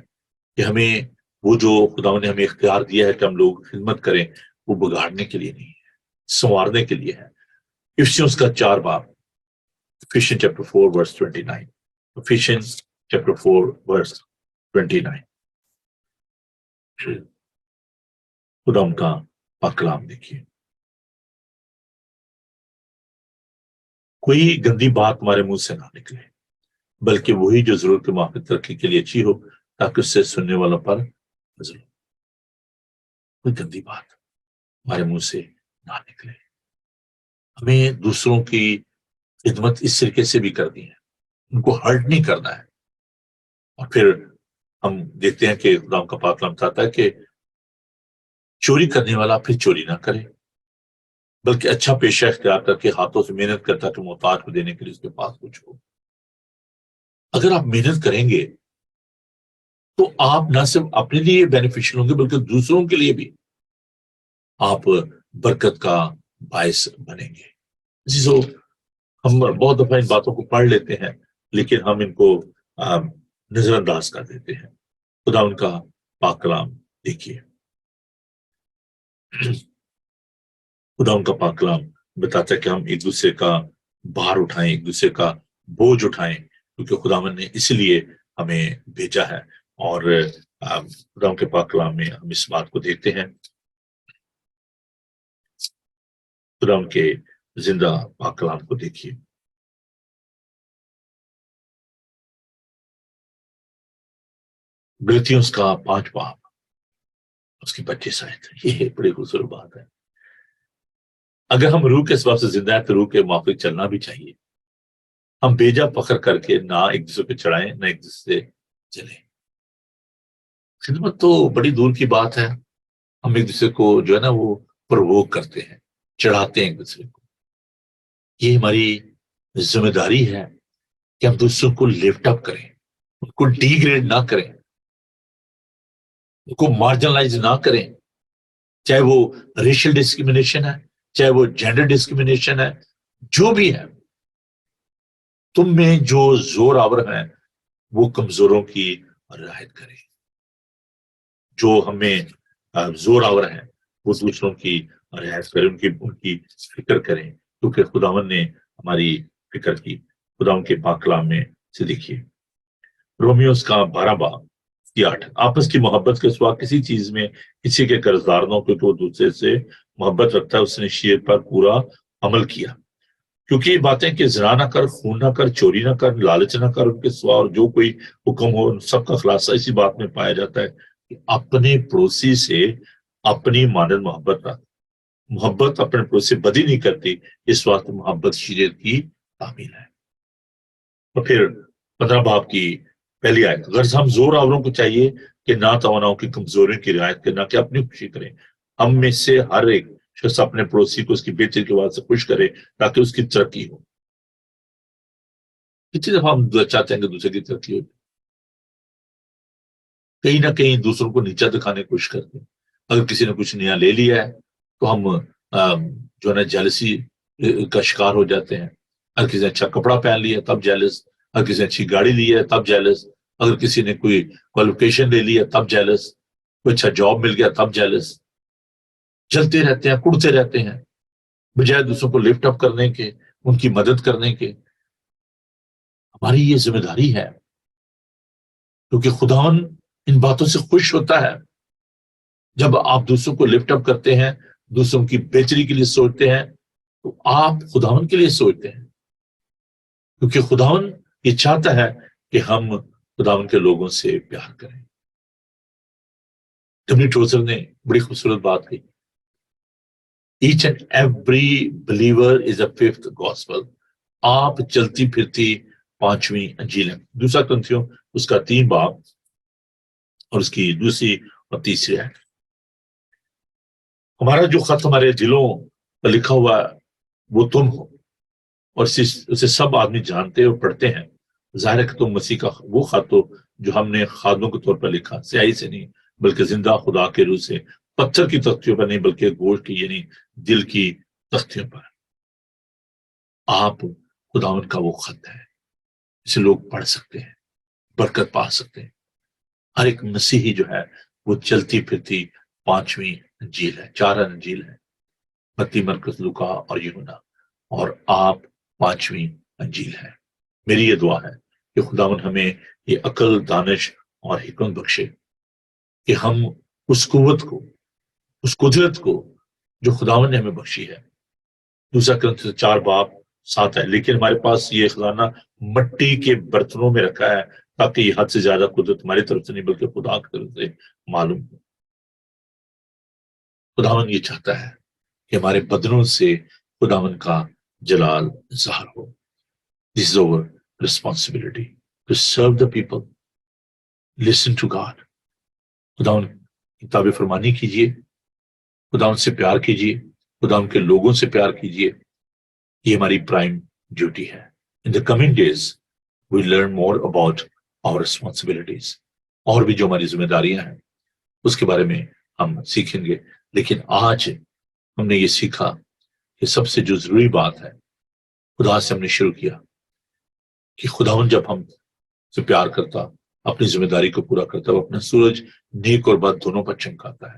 کہ ہمیں وہ جو خدا نے ہمیں اختیار دیا ہے کہ ہم لوگ خدمت کریں, وہ بگاڑنے کے لیے نہیں ہے, سنوارنے کے لیے ہے. افسیوس کا 4 باب, Ephesians chapter 4 verse 29. Ephesians chapter 4 verse 29. خدا ان کا پاک کلام دیکھیے. کوئی گندی بات تمہارے منہ سے نہ نکلے, بلکہ وہی جو ضرورت کے موافق ترقی کے لیے اچھی ہو, تاکہ اس سے سننے والوں پر نظر ہو. کوئی گندی بات ہمارے منہ سے نہ نکلے. ہمیں دوسروں کی خدمت اس طریقے سے بھی کرنی ہے, ان کو ہرٹ نہیں کرنا ہے. اور پھر ہم دیکھتے ہیں کہ خدا کا پاک کلام بتاتا ہے کہ چوری کرنے والا پھر چوری نہ کرے, بلکہ اچھا پیشہ اختیار کر کے ہاتھوں سے محنت کرتا کہ محتاج کو دینے کے لیے اس کے پاس کچھ ہو. اگر آپ محنت کریں گے تو آپ نہ صرف اپنے لیے بینیفیشل ہوں گے بلکہ دوسروں کے لیے بھی آپ برکت کا باعث بنیں گے. عزیزو, ہم بہت دفعہ ان باتوں کو پڑھ لیتے ہیں لیکن ہم ان کو نظر انداز کر دیتے ہیں. خدا ان کا پاک کلام دیکھیے. خدا ان کا پاک کلام بتاتا ہے کہ ہم ایک دوسرے کا بھار اٹھائیں, ایک دوسرے کا بوجھ اٹھائیں, کیونکہ خداوند نے اس لیے ہمیں بھیجا ہے. اور خدا ان کے پاک کلام میں ہم اس بات کو دیکھتے ہیں. خدا ان کے زندہ پاک کلام کو دیکھیے. غلطیوں کا 5 باب اس کی 25 آیت. یہ بڑی خوبصورت بات ہے. اگر ہم روح کے سبب سے زندہ ہیں تو روح کے موافق چلنا بھی چاہیے. ہم بیجا فخر کر کے نہ ایک دوسرے پہ چڑھائیں نہ ایک دوسرے سے چلیں. خدمت تو بڑی دور کی بات ہے. ہم ایک دوسرے کو جو ہے نا وہ پرووک کرتے ہیں, چڑھاتے ہیں ایک دوسرے کو. یہ ہماری ذمہ داری ہے کہ ہم دوسروں کو لفٹ اپ کریں, ان کو ڈی گریڈ نہ کریں, ان کو مارجنلائز نہ کریں, چاہے وہ ریشل ڈسکریمنیشن ہے, چاہے وہ جینڈر ڈسکریمنیشن ہے, جو بھی ہے. تم میں جو زور آور ہیں وہ کمزوروں کی رعایت کریں. جو ہمیں زور آور ہیں وہ دوسروں کی رعایت کریں, ان کی فکر کریں, کیونکہ خداوند نے ہماری فکر کی. خداوند کے پاک کلام میں سے دیکھیے رومیوز کا 12 باب کی 8، آپس کی محبت کے سوا کسی چیز میں کسی کے قرضدار نہ ہو، کیونکہ وہ دوسرے سے محبت رکھتا ہے، اس نے شریعت پر پورا عمل کیا۔ کیونکہ یہ باتیں کہ زنا نہ کر، خون نہ کر، چوری نہ کر، لالچ نہ کر، ان کے سوا اور جو کوئی حکم ہو، ان سب کا خلاصہ اسی بات میں پایا جاتا ہے کہ اپنے پڑوسی سے اپنی مانند محبت رکھ۔ محبت اپنے پڑوسی سے بدی نہیں کرتی، اس وقت محبت شریعت کی تعمیل ہے۔ اور پھر 15 باب کی پہلی آیت، غرض ہم زور آوروں کو چاہیے کہ نہ تواناؤں کی کمزوریوں کی رعایت کریں، نہ کہ اپنی خوشی کریں۔ ہم میں سے ہر ایک شخص اپنے پڑوسی کو اس کی بہتری کے بعد سے خوش کرے تاکہ اس کی ترقی ہو۔ کتنی دفعہ ہم چاہتے ہیں کہ دوسرے کی ترقی ہو، کہیں نہ کہیں دوسروں کو نیچا دکھانے کی کوشش کرتے ہیں۔ اگر کسی نے کچھ نیا لے لیا ہے تو ہم جو ہے نا جیلسی کا شکار ہو جاتے ہیں۔ اگر کسی نے اچھا کپڑا پہن لیا تب جیلس، اگر کسی نے اچھی گاڑی لی ہے تب جیلس، اگر کسی نے کوئی کوالیفکیشن لے لی ہے تب جیلس، کوئی اچھا جاب مل گیا تب جیلس۔ جلتے رہتے ہیں، کڑتے رہتے ہیں، بجائے دوسروں کو لفٹ اپ کرنے کے، ان کی مدد کرنے کے۔ ہماری یہ ذمہ داری ہے، کیونکہ خداوند ان باتوں سے خوش ہوتا ہے جب آپ دوسروں کو لفٹ اپ کرتے ہیں، دوسروں کی بہتری کے لیے سوچتے ہیں، تو آپ خداوند کے لیے سوچتے ہیں، کیونکہ خداوند یہ چاہتا ہے کہ ہم خداوند کے لوگوں سے پیار کریں۔ ڈبلیو ٹوزر نے بڑی خوبصورت بات کی، each and every believer is a fifth gospel. آپ چلتی پھرتی 5ویں انجیل ہے۔ دوسرا کرنتھیوں اس کا 3 باب اور اس کی دوسری اور تیسری ہے۔ ہمارا جو خط ہمارے دلوں پر لکھا ہوا ہے وہ تم ہو، اور اسے سب آدمی جانتے اور پڑھتے ہیں۔ ظاہر ہے کہ تم مسیح کا وہ خط ہو جو ہم نے خادموں کے طور پر لکھا، سیاہی سے نہیں بلکہ زندہ خدا کے روح سے، پتھر کی تختیوں پر نہیں بلکہ گوشت کی یعنی دل کی تختیوں پر۔ آپ خداوند کا وہ خط ہے جسے لوگ پڑھ سکتے ہیں، برکت پا سکتے ہیں۔ ہر ایک مسیحی جو ہے وہ چلتی پھرتی 5ویں انجیل ہے، 4 انجیل ہے، متی، مرکز، لوکا اور یوحنا، اور آپ 5ویں انجیل ہے۔ میری یہ دعا ہے کہ خداوند ہمیں یہ عقل، دانش اور حکمت بخشے کہ ہم اس قوت کو، اس قدرت کو جو خداوند نے ہمیں بخشی ہے۔ دوسرا کرنتھیوں 4 باب 7 ہے، لیکن ہمارے پاس یہ خزانہ مٹی کے برتنوں میں رکھا ہے تاکہ یہ حد سے زیادہ قدرت ہماری طرف سے نہیں بلکہ خدا کی طرف سے معلوم ہو۔ خداوند یہ چاہتا ہے کہ ہمارے بدنوں سے خداوند کا جلال ظاہر ہو۔ This is our responsibility to serve the people. Listen to God. خداوند کی تابع فرمانی کیجیے، خداوند سے پیار کیجیے، خداوند کے لوگوں سے پیار کیجیے۔ یہ ہماری پرائم ڈیوٹی ہے۔ In the coming days we learn more about our responsibilities، اور بھی جو ہماری ذمہ داریاں ہیں اس کے بارے میں ہم سیکھیں گے، لیکن آج ہم نے یہ سیکھا کہ سب سے جو ضروری بات ہے، خدا سے ہم نے شروع کیا کہ خداوند جب ہم سے پیار کرتا، اپنی ذمہ داری کو پورا کرتا، وہ اپنا سورج نیک اور بد دونوں پر چمکاتا ہے،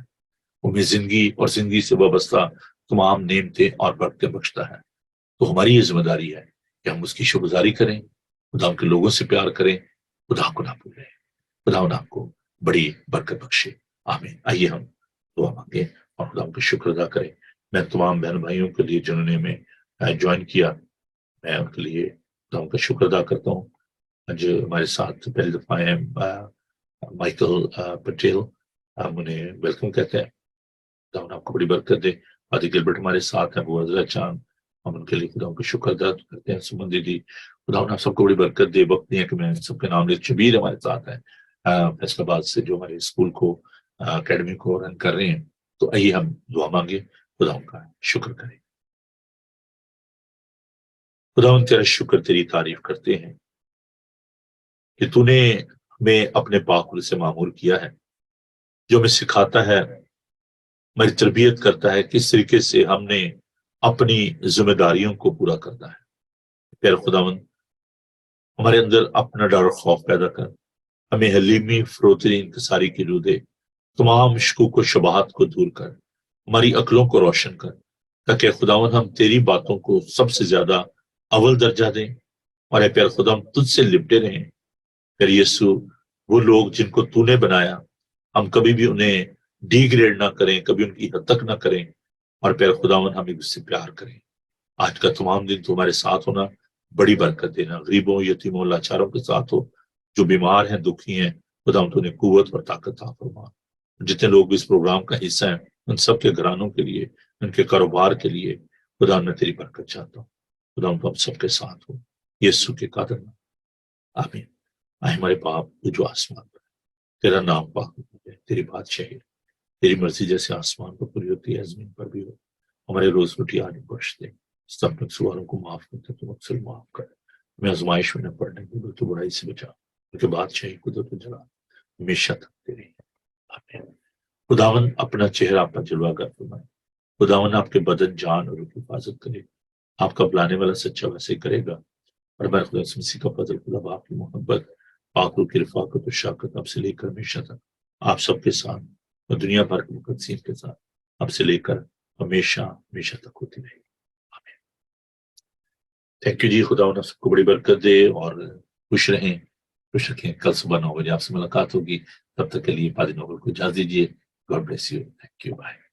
ہمیں زندگی اور زندگی سے وابستہ تمام نعمتیں اور برکتیں بخشتا ہے۔ تو ہماری یہ ذمہ داری ہے کہ ہم اس کی شکرگزاری کریں، خدا کے لوگوں سے پیار کریں، خدا کو نہ بھولیں۔ خدا آپ کو بڑی برکت بخشے، آمین۔ آئیے ہم دعا مانگیں اور خدا کا شکر ادا کریں۔ میں تمام بہن بھائیوں کے لیے جنہوں نے ہمیں جوائن کیا، میں ان کے لیے خدا کا شکر ادا کرتا ہوں۔ جو ہمارے ساتھ پہلی دفعہ ہیں مائیکل پٹیل، ہم انہیں ویلکم کہتے ہیں، خدا آپ کو بڑی برکت دے۔ عادی گلبرٹ ہمارے ساتھ ہیں، وہ عزرا چاند، ہم ان کے لیے خدا کا شکر ادا کرتے ہیں۔ سمن دیدی، خدا آپ سب کو بڑی برکت دے۔ وقت نہیں ہے کہ میں سب کے نام لے۔ شبیر ہمارے ساتھ ہیں فیصل آباد سے، جو ہمارے اسکول کو اکیڈمی کو رن کر رہے ہیں۔ تو آئیے ہم دعا مانگے، خدا ان کا شکر کریں۔ خدا ان تیرا شکر، تیری تعریف کرتے ہیں کہ تو نے ہمیں اپنے پاک سے معمور کیا ہے، جو ہمیں سکھاتا ہے، ہماری تربیت کرتا ہے کس طریقے سے ہم نے اپنی ذمہ داریوں کو پورا کرنا ہے۔ پھر خداوند ہمارے اندر اپنا ڈر و خوف پیدا کر، ہمیں حلیمی، فروتنی، انکساری کی روح دے، تمام شکوک و شبہات کو دور کر، ہماری عقلوں کو روشن کر، تاکہ خداوند ہم تیری باتوں کو سب سے زیادہ اول درجہ دیں، اور اے پیارے خدا ہم تجھ سے لپٹے رہیں، پھر یسو وہ لوگ جن کو تو نے بنایا ہم کبھی بھی انہیں ڈی گریڈ نہ کریں، کبھی ان کی حد تک نہ کریں، اور پھر خداوند ہمیں اس سے پیار کریں۔ آج کا تمام دن تمہارے ساتھ ہونا بڑی برکت دینا، غریبوں، یتیموں، لاچاروں کے ساتھ ہو، جو بیمار ہیں، دکھی ہیں، خداوند تو نے قوت اور طاقت عطا فرما۔ جتنے لوگ اس پروگرام کا حصہ ہیں ان سب کے گھرانوں کے لیے، ان کے کاروبار کے لیے خدا میں تیری برکت چاہتا ہوں۔ خدا ہم سب کے ساتھ ہو، یسوع کے قدم میں آمین۔ اے ہمارے باپ تو جو آسمان پر ہے، تیرا نام پاک ہو جائے، تیری بادشاہی، تیری مرضی جیسے آسمان پر پوری ہوتی ہے زمین پر بھی ہو۔ ہمارے روز روٹی آج بخش دے، سب سوالوں کو معاف کرتے تو اکثر معاف کر، ہمیں آزمائش میں نہ پڑنے دے تو برائی سے بچا، کیونکہ بادشاہی قدرت و جلال ہمیشہ تک تیری ہے۔ آمین۔ خداون اپنا چہرہ آپ پر جلوہ گر فرمائے، خداون آپ کے بدن، جان اور روح کی حفاظت کرے، آپ کا بلانے والا سچا ویسے کرے گا، اور ہمارے خدا یسوع مسیح کا فضل، خدا باپ کی محبت، پاک روح کی رفاقت و شفقت آپ سے لے کر ہمیشہ تک آپ سب کے ساتھ اور دنیا بھر کے مقدسین کے ساتھ آپ سے لے کر ہمیشہ ہمیشہ تک ہوتی رہے گی۔ آمین۔ تھینک یو جی، خداون آپ سب کو بڑی برکت دے اور خوش رہیں، خوش رکھیں۔ کل صبح 9 بجے آپ سے ملاقات ہوگی، تب تک کے لیے پادری نوبل کو اجازت دیجیے۔ God bless you, thank you, bye.